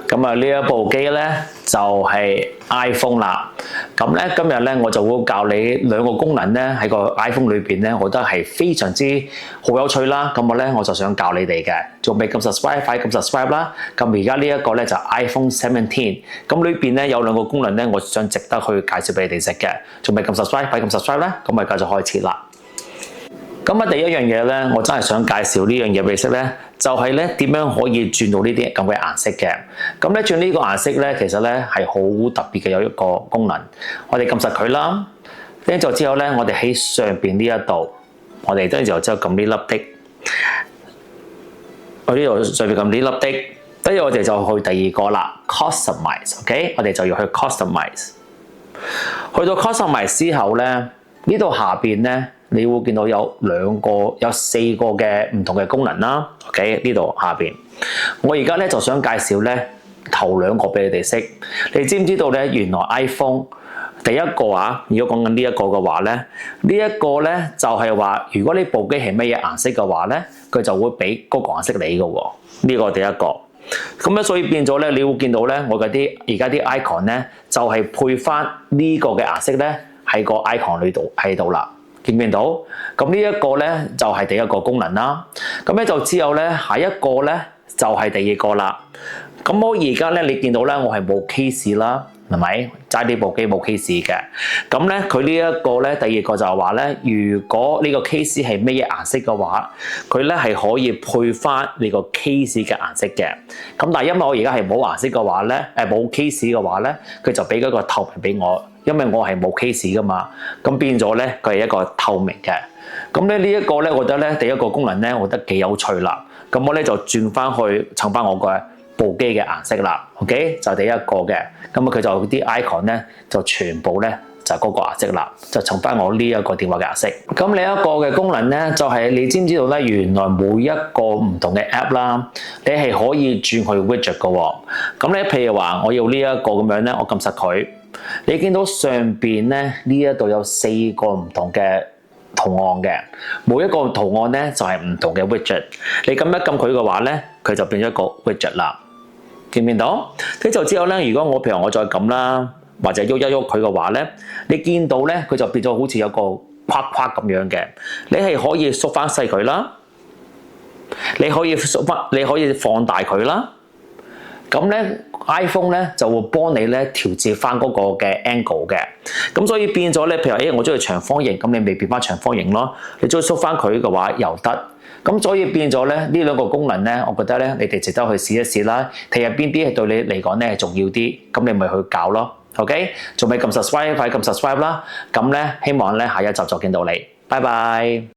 咁啊，呢一部機咧就係 iPhone 啦。咁咧今日咧我就會教你兩個功能咧喺個 iPhone 裏邊咧，我覺得係非常之好有趣啦。咁我就想教你哋嘅，仲未撳 subscribe 快撳 subscribe 啦。咁而家呢一個咧就 iPhone 17，咁裏邊咧有兩個功能咧，我想值得去介紹俾你哋識嘅。仲未撳 subscribe 快撳 subscribe 啦。咁我而家就開始啦。咁第一樣嘢咧，我真係想介紹呢樣嘢俾你識咧，就係咧點樣可以轉到呢啲咁嘅顏色嘅。咁咧轉呢個顏色咧，其實咧係好特別嘅，有一個功能。我哋撳實佢啦，跟住之後咧，我哋喺上邊呢一度，我哋跟住之後撳呢粒的，我呢度上邊撳呢粒的，跟住我哋就去第二個啦 ，customize，OK，我哋就要去 customize。去到 customize 之後咧，呢度下邊咧。你會見到有四個嘅唔同嘅功能啦。OK， 呢度下邊，我而家咧就想介紹咧頭兩個俾你哋識。你知唔知道咧？原來 iPhone 第一個啊，如果講緊呢一個嘅話咧，呢一個咧就係話，如果你部機係乜嘢顏色嘅話咧，佢就會俾嗰個顏色你嘅喎。呢個第一個。咁咧，所以變咗咧，你會見到咧，我嗰啲而家啲 icon 咧就係配翻呢個嘅顏色咧喺個 icon 裏度喺度啦。見唔見到？咁呢一個咧就係第一個功能啦。咁咧就之後咧，下一個咧就係第二個啦。咁我而家咧，你見到咧，我係冇 case 啦，係咪？齋呢部機冇 case 嘅。咁咧，佢呢一個咧，第二個就係話咧，如果呢個 case 係咩嘢顏色嘅話，佢咧係可以配翻你個 case 嘅顏色嘅。咁但係因為我而家係冇顏色嘅話咧，冇 case 嘅話咧，佢就俾嗰個透明俾我。因為我係冇 case 噶嘛，咁變咗咧，佢係一個透明嘅。咁咧呢一個咧，我覺得咧第一個功能咧，我覺得幾有趣啦。咁我咧就轉翻去襯翻我個部機嘅顏色啦。OK， 就第一個嘅。咁佢就啲 icon 咧就全部咧就係嗰個顏色啦，就襯翻我呢一個電話嘅顏色。咁另一個嘅功能咧，就係你知唔知道咧？原來每一個唔同嘅 app 啦，你係可以轉去 widget 嘅喎。咁咧，譬如話我要呢一個咁樣咧，我撳實佢。你見到上邊咧呢一度有四個唔同嘅圖案嘅，每一個圖案咧就係唔同嘅 widget。你撳一撳佢嘅話咧，佢就變咗一個 widget 啦。見唔見到？跟住之後咧，如果我譬如我再撳啦，或者喐一喐佢嘅話咧，你見到咧佢就變咗好似有個框框咁樣嘅。你係可以縮翻細佢啦，你可以放大佢啦。咁咧 iPhone 咧就會幫你咧調節翻嗰個嘅 angle 嘅，咁所以變咗咧，譬如我中意長方形，咁你咪變翻長方形咯。你再縮翻佢嘅話又得，咁所以變咗咧呢兩個功能咧，我覺得咧你哋值得去試一試啦。睇下邊啲係對你嚟講咧重要啲，咁你咪去搞咯。OK， 仲未撳 subscribe 快撳 subscribe 啦。咁咧希望咧下一集就見到你，拜拜。